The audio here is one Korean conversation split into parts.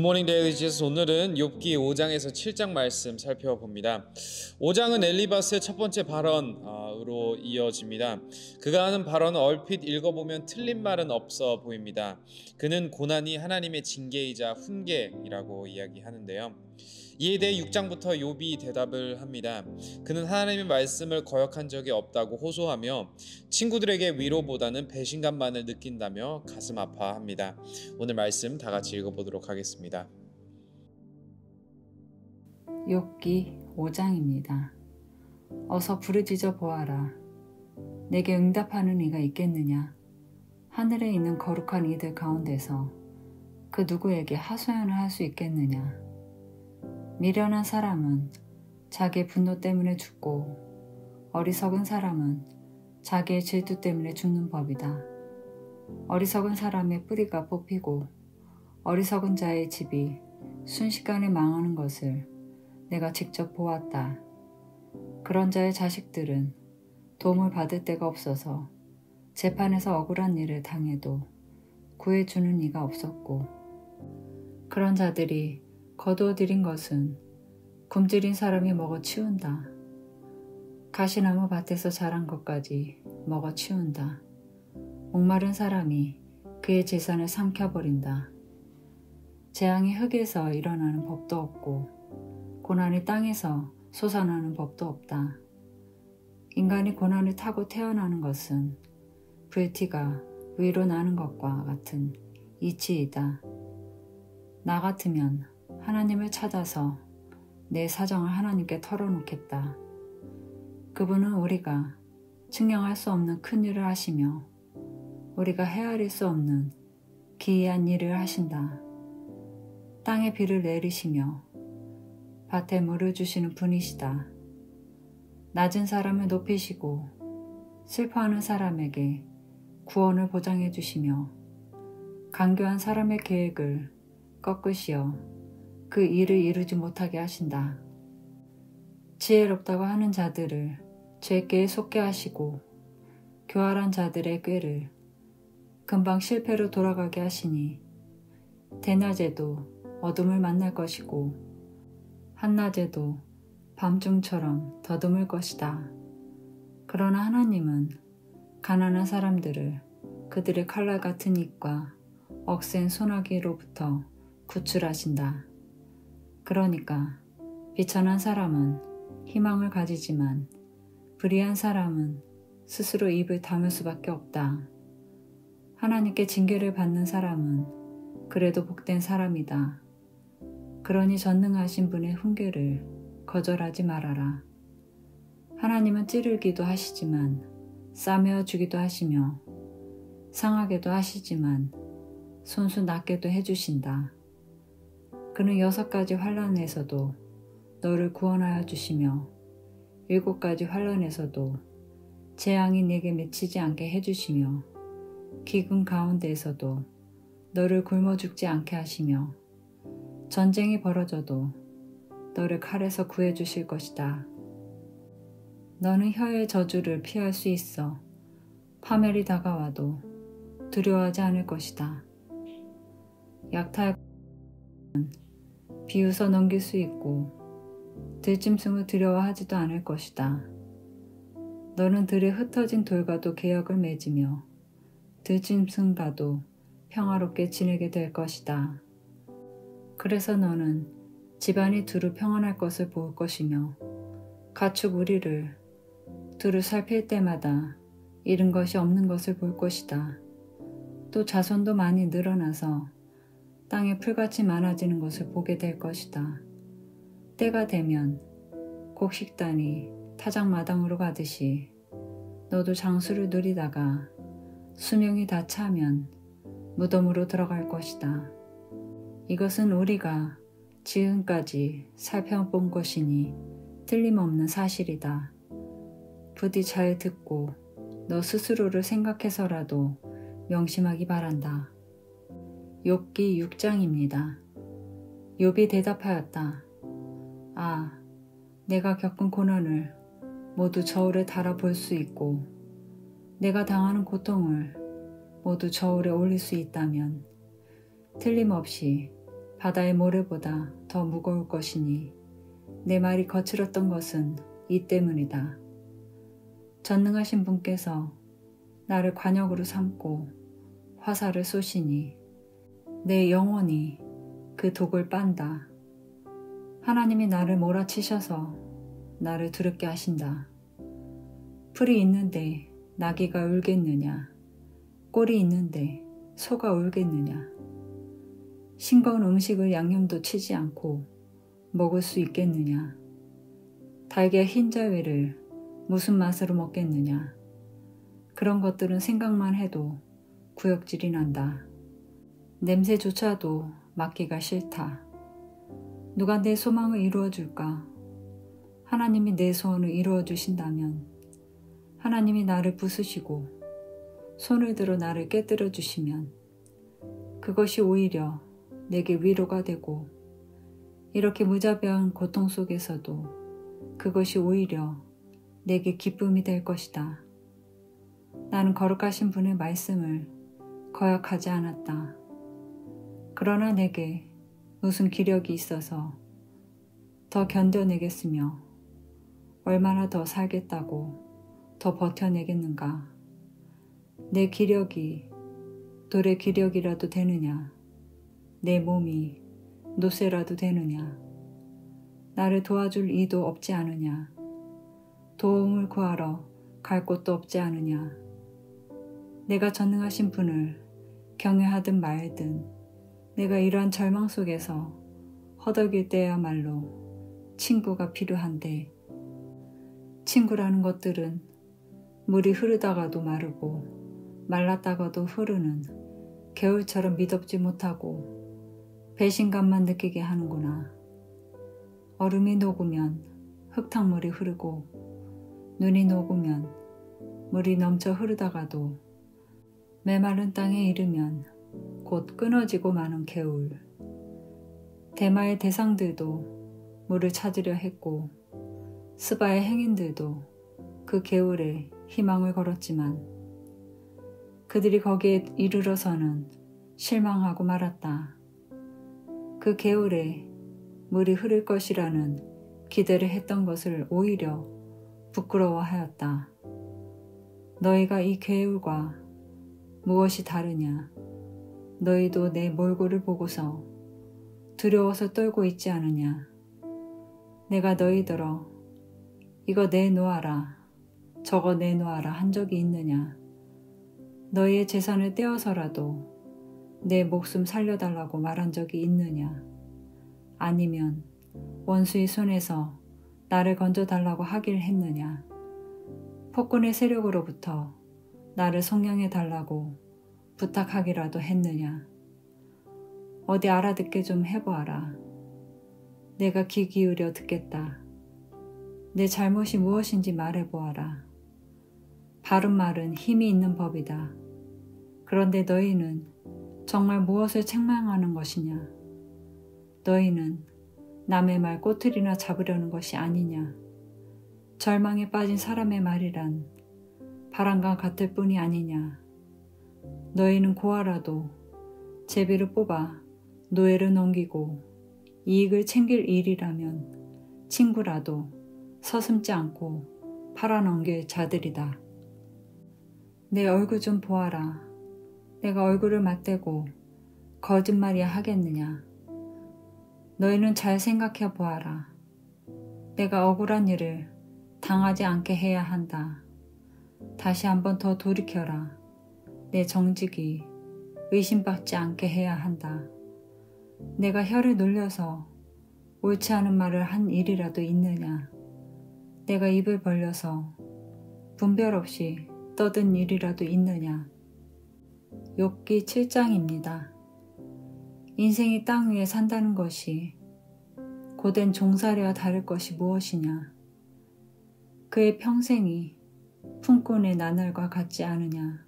굿모닝 데일리지스. 오늘은 욥기 5장에서 7장 말씀 살펴봅니다. 5장은 엘리바스의 첫 번째 발언으로 이어집니다. 그가 하는 발언은 얼핏 읽어보면 틀린 말은 없어 보입니다. 그는 고난이 하나님의 징계이자 훈계이라고 이야기하는데요. 이에 대해 6장부터 욥이 대답을 합니다. 그는 하나님의 말씀을 거역한 적이 없다고 호소하며 친구들에게 위로보다는 배신감만을 느낀다며 가슴 아파합니다. 오늘 말씀 다 같이 읽어보도록 하겠습니다. 욥기 5장입니다. 어서 부르짖어 보아라. 내게 응답하는 이가 있겠느냐? 하늘에 있는 거룩한 이들 가운데서 그 누구에게 하소연을 할 수 있겠느냐? 미련한 사람은 자기의 분노 때문에 죽고 어리석은 사람은 자기의 질투 때문에 죽는 법이다. 어리석은 사람의 뿌리가 뽑히고 어리석은 자의 집이 순식간에 망하는 것을 내가 직접 보았다. 그런 자의 자식들은 도움을 받을 데가 없어서 재판에서 억울한 일을 당해도 구해주는 이가 없었고, 그런 자들이 거두어들인 것은 굶주린 사람이 먹어 치운다. 가시나무 밭에서 자란 것까지 먹어 치운다. 목마른 사람이 그의 재산을 삼켜버린다. 재앙이 흙에서 일어나는 법도 없고 고난이 땅에서 솟아나는 법도 없다. 인간이 고난을 타고 태어나는 것은 불티가 위로 나는 것과 같은 이치이다. 나 같으면 하나님을 찾아서 내 사정을 하나님께 털어놓겠다. 그분은 우리가 측량할 수 없는 큰 일을 하시며 우리가 헤아릴 수 없는 기이한 일을 하신다. 땅에 비를 내리시며 밭에 물을 주시는 분이시다. 낮은 사람을 높이시고 슬퍼하는 사람에게 구원을 보장해 주시며 간교한 사람의 계획을 꺾으시어 그 일을 이루지 못하게 하신다. 지혜롭다고 하는 자들을 죄께에 속게 하시고 교활한 자들의 꾀를 금방 실패로 돌아가게 하시니 대낮에도 어둠을 만날 것이고 한낮에도 밤중처럼 더듬을 것이다. 그러나 하나님은 가난한 사람들을 그들의 칼날 같은 입과 억센 소나기로부터 구출하신다. 그러니까 비천한 사람은 희망을 가지지만 불의한 사람은 스스로 입을 다물 수밖에 없다. 하나님께 징계를 받는 사람은 그래도 복된 사람이다. 그러니 전능하신 분의 훈계를 거절하지 말아라. 하나님은 찌르기도 하시지만 싸매어 주기도 하시며 상하게도 하시지만 손수 낫게도 해주신다. 그는 6가지 환난에서도 너를 구원하여 주시며 7가지 환난에서도 재앙이 내게 맺히지 않게 해주시며 기근 가운데에서도 너를 굶어 죽지 않게 하시며 전쟁이 벌어져도 너를 칼에서 구해 주실 것이다. 너는 혀의 저주를 피할 수 있어 파멸이 다가와도 두려워하지 않을 것이다. 약탈 비웃어 넘길 수 있고 들짐승을 두려워하지도 않을 것이다. 너는 들에 흩어진 돌과도 계약을 맺으며 들짐승과도 평화롭게 지내게 될 것이다. 그래서 너는 집안이 두루 평안할 것을 볼 것이며 가축 우리를 두루 살필 때마다 잃은 것이 없는 것을 볼 것이다. 또 자손도 많이 늘어나서 땅에 풀같이 많아지는 것을 보게 될 것이다. 때가 되면 곡식단이 타작마당으로 가듯이 너도 장수를 누리다가 수명이 다 차면 무덤으로 들어갈 것이다. 이것은 우리가 지금까지 살펴본 것이니 틀림없는 사실이다. 부디 잘 듣고 너 스스로를 생각해서라도 명심하기 바란다. 욥기 6장입니다. 욥이 대답하였다. 아, 내가 겪은 고난을 모두 저울에 달아 볼 수 있고 내가 당하는 고통을 모두 저울에 올릴 수 있다면 틀림없이 바다의 모래보다 더 무거울 것이니 내 말이 거칠었던 것은 이 때문이다. 전능하신 분께서 나를 관역으로 삼고 화살을 쏘시니 내 영혼이 그 독을 빤다. 하나님이 나를 몰아치셔서 나를 두렵게 하신다. 풀이 있는데 나귀가 울겠느냐? 꼴이 있는데 소가 울겠느냐? 싱거운 음식을 양념도 치지 않고 먹을 수 있겠느냐? 달걀 흰자위를 무슨 맛으로 먹겠느냐? 그런 것들은 생각만 해도 구역질이 난다. 냄새조차도 맡기가 싫다. 누가 내 소망을 이루어줄까? 하나님이 내 소원을 이루어주신다면 하나님이 나를 부수시고 손을 들어 나를 깨뜨려 주시면 그것이 오히려 내게 위로가 되고 이렇게 무자비한 고통 속에서도 그것이 오히려 내게 기쁨이 될 것이다. 나는 거룩하신 분의 말씀을 거역하지 않았다. 그러나 내게 무슨 기력이 있어서 더 견뎌내겠으며 얼마나 더 살겠다고 더 버텨내겠는가. 내 기력이 돌의 기력이라도 되느냐. 내 몸이 노쇠라도 되느냐. 나를 도와줄 이도 없지 않으냐. 도움을 구하러 갈 곳도 없지 않으냐. 내가 전능하신 분을 경외하든 말든 내가 이러한 절망 속에서 허덕일 때야말로 친구가 필요한데 친구라는 것들은 물이 흐르다가도 마르고 말랐다가도 흐르는 개울처럼 미덥지 못하고 배신감만 느끼게 하는구나. 얼음이 녹으면 흙탕물이 흐르고 눈이 녹으면 물이 넘쳐 흐르다가도 메마른 땅에 이르면 곧 끊어지고 마는 개울. 대마의 대상들도 물을 찾으려 했고 스바의 행인들도 그 개울에 희망을 걸었지만 그들이 거기에 이르러서는 실망하고 말았다. 그 개울에 물이 흐를 것이라는 기대를 했던 것을 오히려 부끄러워하였다. 너희가 이 개울과 무엇이 다르냐? 너희도 내 몰골을 보고서 두려워서 떨고 있지 않으냐? 내가 너희들어 이거 내놓아라, 저거 내놓아라 한 적이 있느냐? 너희의 재산을 떼어서라도 내 목숨 살려달라고 말한 적이 있느냐? 아니면 원수의 손에서 나를 건져달라고 하길 했느냐? 폭군의 세력으로부터 나를 속량해달라고 부탁하기라도 했느냐? 어디 알아듣게 좀 해보아라. 내가 귀 기울여 듣겠다. 내 잘못이 무엇인지 말해보아라. 바른 말은 힘이 있는 법이다. 그런데 너희는 정말 무엇을 책망하는 것이냐? 너희는 남의 말 꼬투리나 잡으려는 것이 아니냐? 절망에 빠진 사람의 말이란 바람과 같을 뿐이 아니냐? 너희는 고아라도 제비를 뽑아 노예를 넘기고 이익을 챙길 일이라면 친구라도 서슴지 않고 팔아넘길 자들이다. 내 얼굴 좀 보아라. 내가 얼굴을 맞대고 거짓말이야 하겠느냐? 너희는 잘 생각해 보아라. 내가 억울한 일을 당하지 않게 해야 한다. 다시 한번 더 돌이켜라. 내 정직이 의심받지 않게 해야 한다. 내가 혀를 놀려서 옳지 않은 말을 한 일이라도 있느냐? 내가 입을 벌려서 분별 없이 떠든 일이라도 있느냐? 욥기 7장입니다. 인생이 땅 위에 산다는 것이 고된 종살이와 다를 것이 무엇이냐? 그의 평생이 품꾼의 나날과 같지 않으냐?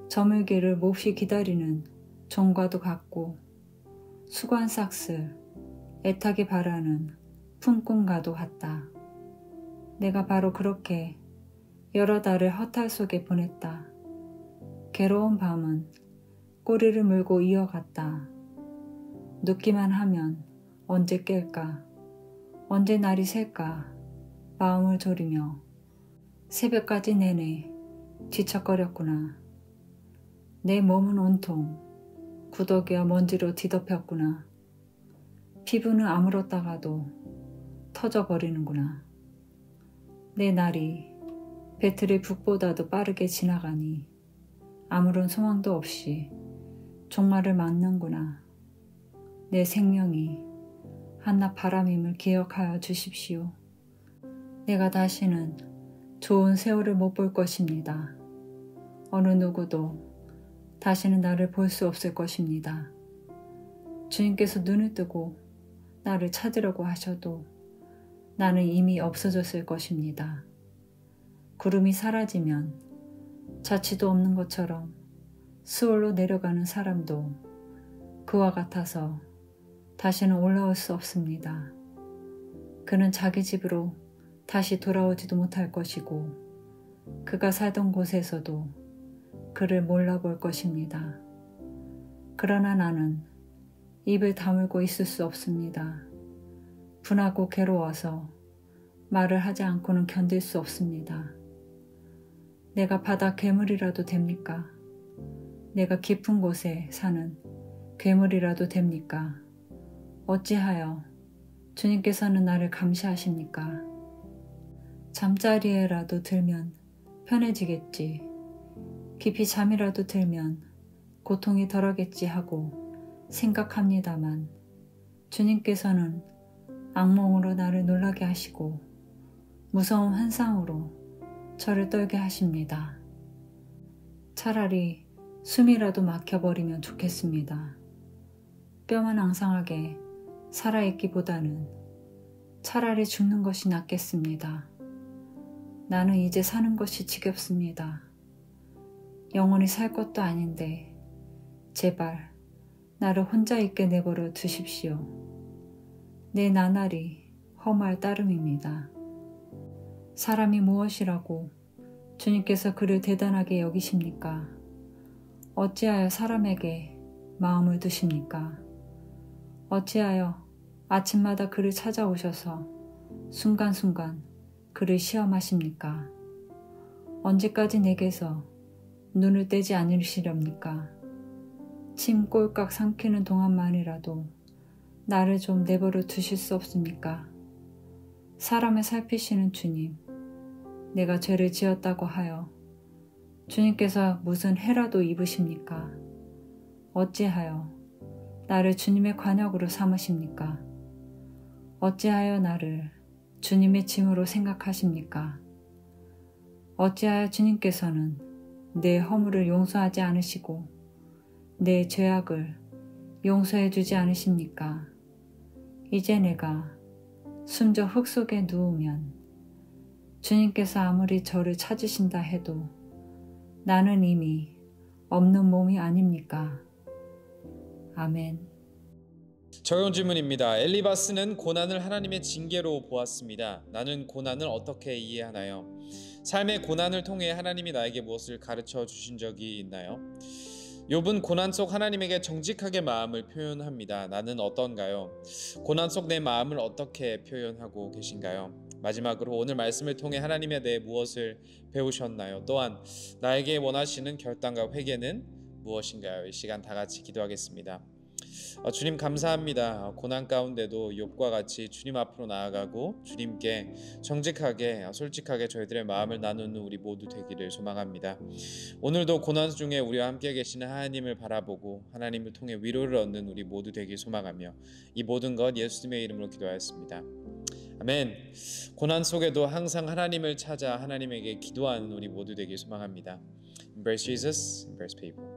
저물기를 몹시 기다리는 종과도 같고 수관삭슬 애타게 바라는 품꾼과도 같다. 내가 바로 그렇게 여러 달을 허탈 속에 보냈다. 괴로운 밤은 꼬리를 물고 이어갔다. 눕기만 하면 언제 깰까? 언제 날이 셀까? 마음을 졸이며 새벽까지 내내 뒤척거렸구나. 내 몸은 온통 구더기와 먼지로 뒤덮였구나. 피부는 아물었다가도 터져버리는구나. 내 날이 배틀의 북보다도 빠르게 지나가니 아무런 소망도 없이 종말을 맞는구나. 내 생명이 한낱 바람임을 기억하여 주십시오. 내가 다시는 좋은 세월을 못 볼 것입니다. 어느 누구도 다시는 나를 볼 수 없을 것입니다. 주님께서 눈을 뜨고 나를 찾으려고 하셔도 나는 이미 없어졌을 것입니다. 구름이 사라지면 자취도 없는 것처럼 수월로 내려가는 사람도 그와 같아서 다시는 올라올 수 없습니다. 그는 자기 집으로 다시 돌아오지도 못할 것이고 그가 살던 곳에서도 그를 몰라볼 것입니다. 그러나 나는 입을 다물고 있을 수 없습니다. 분하고 괴로워서 말을 하지 않고는 견딜 수 없습니다. 내가 바다 괴물이라도 됩니까? 내가 깊은 곳에 사는 괴물이라도 됩니까? 어찌하여 주님께서는 나를 감시하십니까? 잠자리에라도 들면 편해지겠지. 깊이 잠이라도 들면 고통이 덜하겠지 하고 생각합니다만 주님께서는 악몽으로 나를 놀라게 하시고 무서운 환상으로 저를 떨게 하십니다. 차라리 숨이라도 막혀버리면 좋겠습니다. 뼈만 앙상하게 살아있기보다는 차라리 죽는 것이 낫겠습니다. 나는 이제 사는 것이 지겹습니다. 영원히 살 것도 아닌데 제발 나를 혼자 있게 내버려 두십시오. 내 나날이 험할 따름입니다. 사람이 무엇이라고 주님께서 그를 대단하게 여기십니까? 어찌하여 사람에게 마음을 두십니까? 어찌하여 아침마다 그를 찾아오셔서 순간순간 그를 시험하십니까? 언제까지 내게서 눈을 떼지 않으시렵니까? 침 꼴깍 삼키는 동안만이라도 나를 좀 내버려 두실 수 없습니까? 사람을 살피시는 주님, 내가 죄를 지었다고 하여 주님께서 무슨 해라도 입으십니까? 어찌하여 나를 주님의 관역으로 삼으십니까? 어찌하여 나를 주님의 짐으로 생각하십니까? 어찌하여 주님께서는 내 허물을 용서하지 않으시고 내 죄악을 용서해 주지 않으십니까? 이제 내가 숨져 흙 속에 누우면 주님께서 아무리 저를 찾으신다 해도 나는 이미 없는 몸이 아닙니까? 아멘. 적용 질문입니다. 엘리바스는 고난을 하나님의 징계로 보았습니다. 나는 고난을 어떻게 이해하나요? 삶의 고난을 통해 하나님이 나에게 무엇을 가르쳐 주신 적이 있나요? 욥은 고난 속 하나님에게 정직하게 마음을 표현합니다. 나는 어떤가요? 고난 속 내 마음을 어떻게 표현하고 계신가요? 마지막으로 오늘 말씀을 통해 하나님에 대해 무엇을 배우셨나요? 또한 나에게 원하시는 결단과 회개는 무엇인가요? 이 시간 다 같이 기도하겠습니다. 주님 감사합니다. 고난 가운데도 욥과 같이 주님 앞으로 나아가고 주님께 정직하게 솔직하게 저희들의 마음을 나누는 우리 모두 되기를 소망합니다. 오늘도 고난 중에 우리와 함께 계시는 하나님을 바라보고 하나님을 통해 위로를 얻는 우리 모두 되길 소망하며 이 모든 것 예수님의 이름으로 기도하였습니다. 아멘. 고난 속에도 항상 하나님을 찾아 하나님에게 기도하는 우리 모두 되길 소망합니다. Embrace Jesus, embrace people.